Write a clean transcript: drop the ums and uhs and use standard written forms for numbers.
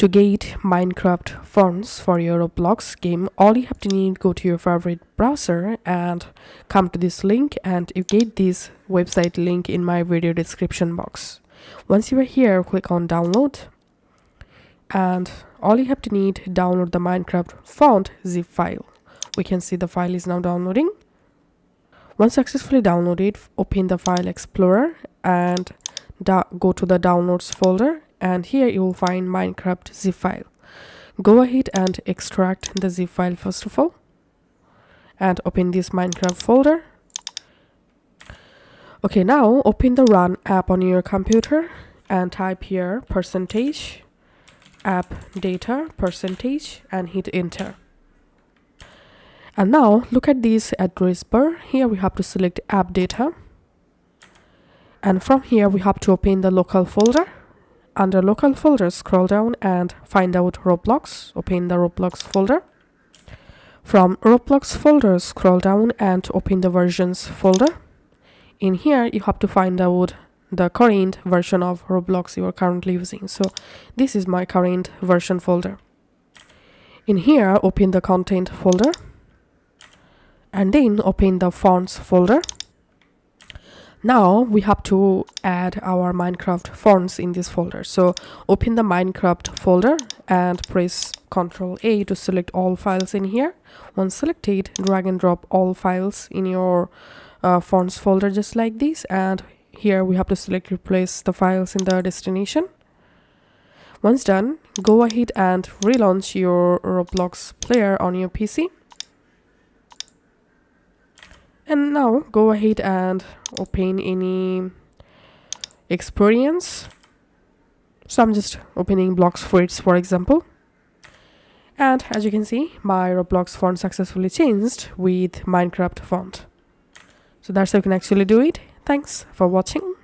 To get Minecraft fonts for your Roblox game, all you have to need, go to your favorite browser and come to this link, and you get this website link in my video description box. Once you are here, click on download, and all you have to need, download the Minecraft font zip file. We can see the file is now downloading. Once successfully downloaded, open the file explorer and go to the downloads folder, and here you will find Minecraft zip file. Go ahead and extract the zip file first of all and open this Minecraft folder. Okay, now open the run app on your computer and type here percentage app data percentage and hit enter. And now look at this address bar. Here we have to select app data, and from here we have to open the local folder. Under local folder, scroll down and find out Roblox. Open the Roblox folder. From Roblox folder, scroll down and open the versions folder. In here you have to find out the current version of Roblox you are currently using. So this is my current version folder. In here, open the content folder and then open the fonts folder. Now we have to add our Minecraft fonts in this folder. So open the Minecraft folder and press Ctrl A to select all files in here. Once selected, drag and drop all files in your fonts folder just like this, and here we have to select replace the files in the destination. Once done, go ahead and relaunch your Roblox player on your PC. And now go ahead and open any experience. So I'm just opening Blocks Fruits, for example. And as you can see, my Roblox font successfully changed with Minecraft font. So that's how you can actually do it. Thanks for watching.